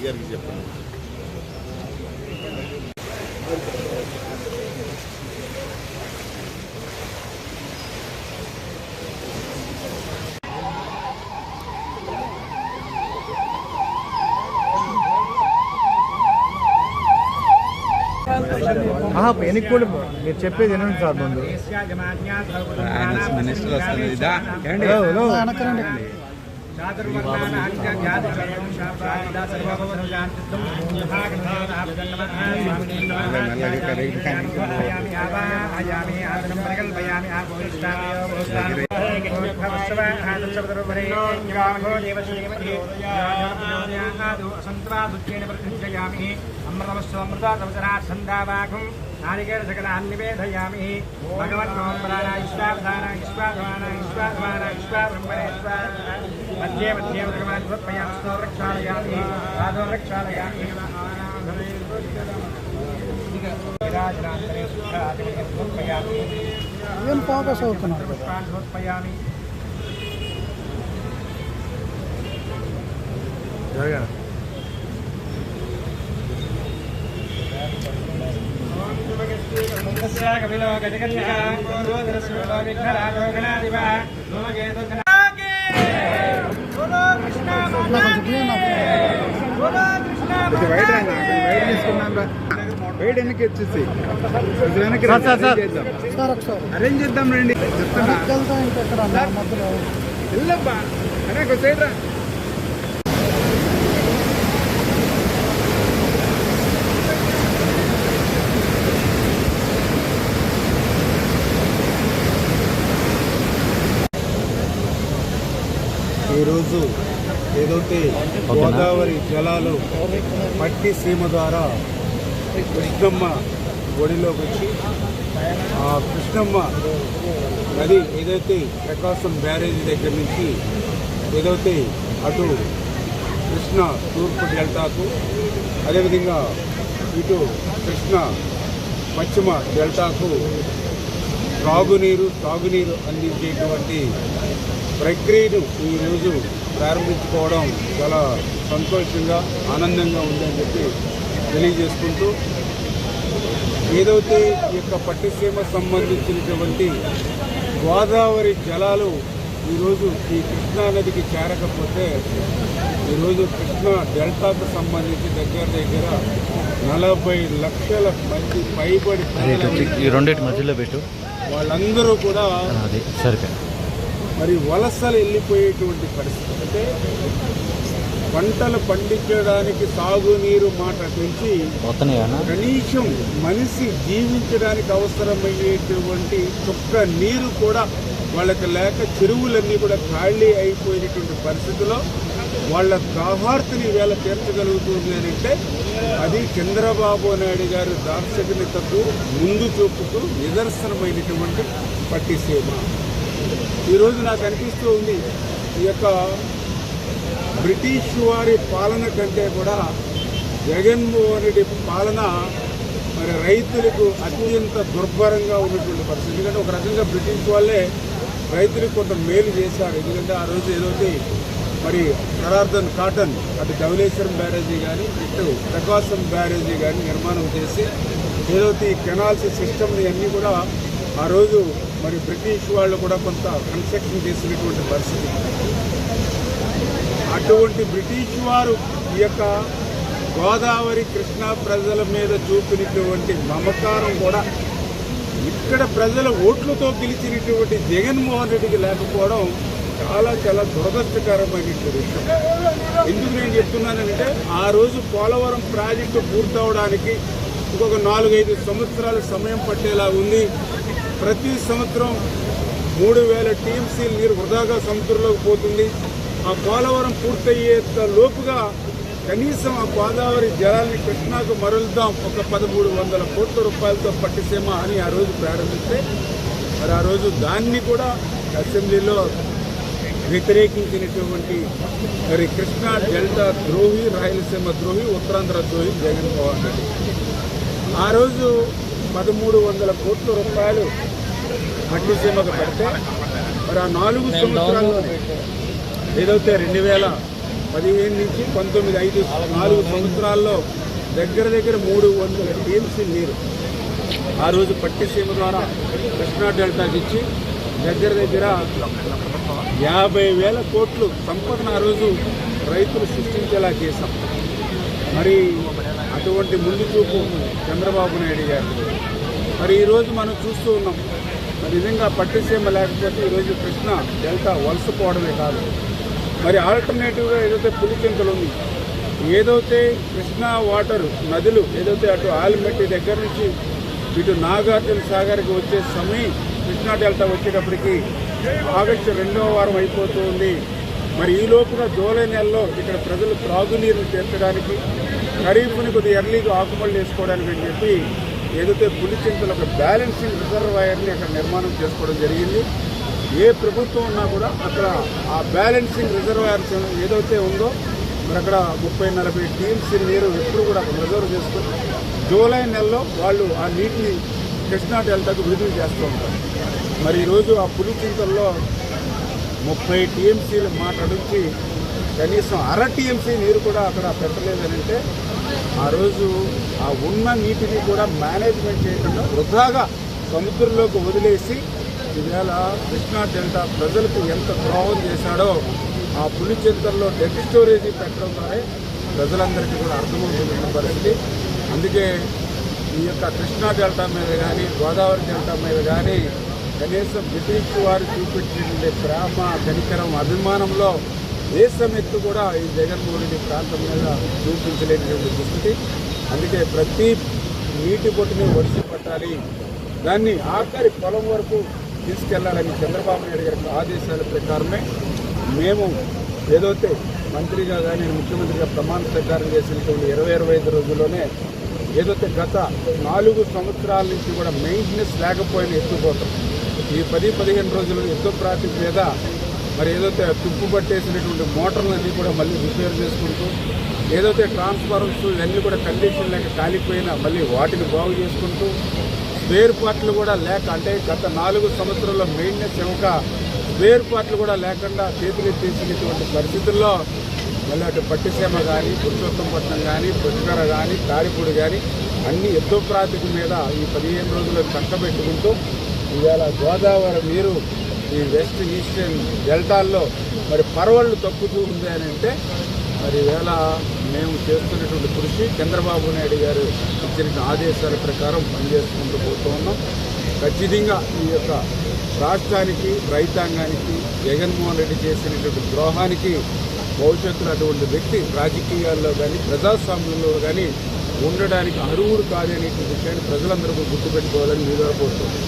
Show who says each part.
Speaker 1: గారికి చెప్పండి.
Speaker 2: వెనక్కి కూడా మీరు చెప్పేది వినండి సార్ ముందు.
Speaker 1: మినిస్టర్ వస్తుంది.
Speaker 3: नारिकेल सकलान् निवेदयामि भगवन् ओम प्राणा ईश्वरधान ईश्वरधान ईश्वरधान ईश्वरब्रह्मणे मध्ये मध्ये भगवान् समर्पयामि स्तोत्रक्षालयामि साधोरक्षालयामि विराजनान्तरे सुखादिके समर्पयामि
Speaker 2: ఏం ఫోకస్ అవుతున్నారు
Speaker 3: समर्पयामि
Speaker 2: జరగా
Speaker 1: వెయిట్ వెనక్కి వచ్చేసి అరేంజ్ చేద్దాం రండి. వెళ్ళబ్బా అరే సైడ్ రా. ఈరోజు ఏదైతే గోదావరి జలాలు మట్టి సీమ ద్వారా కృష్ణమ్మ ఒడిలోకి వచ్చి ఆ కృష్ణమ్మ నది ఏదైతే ప్రకాశం బ్యారేజీ దగ్గర నుంచి ఏదైతే అటు కృష్ణ తూర్పు డెల్టాకు అదేవిధంగా ఇటు కృష్ణ పశ్చిమ డెల్టాకు తాగునీరు అందించేటువంటి ప్రక్రియను ఈరోజు ప్రారంభించుకోవడం చాలా సంతోషంగా ఆనందంగా ఉందని చెప్పి తెలియజేసుకుంటూ ఏదైతే ఈ యొక్క పట్టిసీమ సంబంధించినటువంటి గోదావరి జలాలు ఈరోజు ఈ కృష్ణానదికి చేరకపోతే ఈరోజు కృష్ణా డెల్టాకు సంబంధించి దగ్గర 40 లక్షల మంది పైబడి
Speaker 2: మధ్యలో పెట్టు
Speaker 3: వాళ్ళందరూ కూడా మరి వలసలు వెళ్ళిపోయేటువంటి పరిస్థితి. అంటే పంటలు పండించడానికి సాగునీరు మాట నుంచి కనీసం మనిషి జీవించడానికి అవసరమయ్యేటువంటి చుక్క నీరు కూడా వాళ్ళకి లేక చెరువులన్నీ కూడా ఖాళీ అయిపోయినటువంటి పరిస్థితిలో వాళ్ళ దాహార్తిని వేళ తీర్చగలుగుతుంది అని అంటే అది చంద్రబాబు నాయుడు గారి దార్శనికతకు ముందు చూపుతూ నిదర్శనమైనటువంటి పట్టిసీమ. ఈరోజు నాకు అనిపిస్తూ ఉంది ఈ యొక్క బ్రిటిష్ వారి పాలన కంటే కూడా జగన్మోహన్ రెడ్డి పాలన మరి రైతులకు అత్యంత దుర్భరంగా ఉన్నటువంటి పరిస్థితి. ఎందుకంటే ఒక రకంగా బ్రిటిష్ వాళ్ళే రైతులకు కొంత మేలు చేశారు. ఎందుకంటే ఆ రోజు ఏదైతే మరి జనార్దన్ కాటన్ అటు ధవళేశ్వరం బ్యారేజీ కానీ ఇటు ప్రకాశం బ్యారేజీ కానీ నిర్మాణం చేసి ఏదైతే ఈ కెనాల్స్ సిస్టమ్ని అన్నీ కూడా ఆ రోజు మరి బ్రిటిష్ వాళ్ళు కూడా కొంత కన్స్ట్రక్షన్ చేసినటువంటి పరిస్థితి. అటువంటి బ్రిటిష్ వారు ఈ యొక్క గోదావరి కృష్ణా ప్రజల మీద చూపినటువంటి మమకారం కూడా ఇక్కడ ప్రజల ఓట్లతో గెలిచినటువంటి జగన్మోహన్ రెడ్డికి లేకపోవడం చాలా చాలా దురదృష్టకరమైనటువంటి విషయం. ఎందుకు నేను చెప్తున్నానంటే ఆ రోజు పోలవరం ప్రాజెక్టు పూర్తవడానికి ఇంకొక 4-5 సంవత్సరాలు సమయం పట్టేలా ఉంది. ప్రతి సంవత్సరం 3000 టీఎంసీలు నీరు వృధాగా సముద్రంలోకి పోతుంది. ఆ పోలవరం పూర్తయ్యేంత లోపుగా కనీసం ఆ గోదావరి జలాన్ని కృష్ణాకు మరలుద్దాం, ఒక 1300 కోట్ల రూపాయలతో పట్టిసీమ అని ఆ రోజు ప్రారంభిస్తే మరి ఆ రోజు దాన్ని కూడా అసెంబ్లీలో వ్యతిరేకించినటువంటి మరి కృష్ణా డెల్టా ద్రోహి, రాయలసీమ ద్రోహి, ఉత్తరాంధ్ర ద్రోహి జగన్మోహన్ రెడ్డి ఆ రోజు 1300 కోట్ల రూపాయలు పట్టిసీమకు పెడితే మరి ఆ 4 సంవత్సరాలు ఏదైతే 15 నుంచి 19 4 సంవత్సరాల్లో దగ్గర 300 టీఎంసీ నీరు ఆ రోజు పట్టిసీమ ద్వారా కృష్ణా డెల్టాకి ఇచ్చి దగ్గర 50,000 కోట్లు సంపదను ఆ రోజు రైతులు సృష్టించేలా చేశాం. మరి అటువంటి ముందు చూపు చంద్రబాబు నాయుడు గారు. మరి ఈరోజు మనం చూస్తూ ఉన్నాం, మరి నిజంగా పట్టిసీమ లేకపోతే ఈరోజు కృష్ణా డెల్టా వలసపోవడమే కాదు, మరి ఆల్టర్నేటివ్గా ఏదైతే పులిచింతలు ఉంది, ఏదైతే కృష్ణా వాటర్ నదులు ఏదైతే అటు ఆలిమెట్టి దగ్గర నుంచి ఇటు నాగార్జున సాగర్కి వచ్చే సమయం కృష్ణా డెల్టా వచ్చేటప్పటికి ఆగస్టు 2వ వారం అయిపోతూ ఉంది. మరి ఈ లోపుగా జూలై నెలలో ఇక్కడ ప్రజలు త్రాగునీరుని తీర్చడానికి ఖరీఫ్ని కొద్దిగా ఎర్లీగా ఆకుమళ్ళు వేసుకోవడానికి అని చెప్పి ఏదైతే పులిచింతలు ఒక బ్యాలెన్సింగ్ రిజర్వాయర్ని అక్కడ నిర్మాణం చేసుకోవడం జరిగింది. ఏ ప్రభుత్వం ఉన్నా కూడా అక్కడ ఆ బ్యాలెన్సింగ్ రిజర్వాయర్ ఏదైతే ఉందో మరి అక్కడ 30-40 టీఎంసీ నీరు ఎప్పుడు కూడా రిజర్వ్ చేసుకుని జూలై నెలలో వాళ్ళు ఆ నీటిని కృష్ణా డెల్టాకు విడుదల చేస్తూ ఉంటారు. మరి ఈరోజు ఆ పులిచింతల్లో 30 టీఎంసీల మాట అడిగి కనీసం 1/2 టీఎంసీ నీరు కూడా అక్కడ పెట్టలేదనంటే ఆ రోజు ఆ ఉన్న నీటిని కూడా మేనేజ్మెంట్ చేయకుండా వృధాగా సముద్రంలోకి వదిలేసి ఈవేళ కృష్ణా డెల్టా ప్రజలకు ఎంత ద్రోహం చేశాడో ఆ పులిచింతల్లో డెడ్ స్టోరేజీ పెట్టడం ద్వారా ప్రజలందరికీ కూడా అర్థమవుతున్న పరిస్థితి. అందుకే ఈ యొక్క కృష్ణా డెల్టా మీద కానీ గోదావరి డెల్టా మీద కానీ కనీసం బ్రిటిష్ వారు చూపించే ప్రేమ కనికరం అభిమానంలో దేశమెత్తు కూడా ఈ జగన్మోహన్ రెడ్డి ప్రాంతం మీద చూపించలేనటువంటి దుస్థితి. అందుకే ప్రతి నీటి బొట్టుని వర్షం పట్టాలి, దాన్ని ఆఖరి పొలం వరకు తీసుకెళ్లాలని చంద్రబాబు నాయుడు గారి ఆదేశాల ప్రకారమే మేము ఏదైతే మంత్రిగా కానీ ముఖ్యమంత్రిగా ప్రమాణ స్వీకారం చేసినటువంటి 20-25 రోజుల్లోనే ఏదైతే గత 4 సంవత్సరాల నుంచి కూడా మెయింటెనెన్స్ లేకపోయినా ఎత్తుపోతాం ఈ 10-15 రోజులు యుద్ధ ప్రాతిపదిక మీద మరి ఏదైతే తుప్పు పట్టేసినటువంటి మోటార్లన్నీ కూడా మళ్ళీ రిపేర్ చేసుకుంటూ ఏదైతే ట్రాన్స్ఫార్మర్స్ ఇవన్నీ కూడా కండిషన్ లేక కాలిపోయినా మళ్ళీ వాటిని బాగు చేసుకుంటూ స్పేర్ పార్ట్లు కూడా లేక అంటే గత 4 సంవత్సరాల్లో మెయింటెనెన్స్ ఇవ్వక స్పేర్ పార్ట్లు కూడా లేకుండా చేతులెత్తేసినటువంటి పరిస్థితుల్లో మళ్ళీ అటు పట్టిసీమ కానీ పురుషోత్తంపట్నం కానీ పుష్కర కానీ తాడిపూడి కానీ అన్ని యుద్ధ ప్రాతిపదిక మీద ఈ 15 రోజులు కట్టబెట్టుకుంటూ ఇవాళ గోదావరి నీరు ఈ వెస్ట్ ఈస్టర్న్ డెల్టాల్లో మరి పరవళ్ళు తక్కుతూ ఉంది అని అంటే మరి ఈవేళ మేము చేస్తున్నటువంటి కృషి చంద్రబాబు నాయుడు గారు ఇచ్చిన ఆదేశాల ప్రకారం పనిచేసుకుంటూ పోతూ ఉన్నాం. ఖచ్చితంగా ఈ యొక్క రాష్ట్రానికి రైతాంగానికి జగన్మోహన్ రెడ్డి చేసినటువంటి ద్రోహానికి భవిష్యత్తులో అటువంటి వ్యక్తి రాజకీయాల్లో కానీ ప్రజాస్వామ్యంలో కానీ ఉండడానికి అర్హుడు కాదనేటువంటి విషయాన్ని ప్రజలందరూ గుర్తుపెట్టుకోవాలని మీరు కోరుతున్నాం.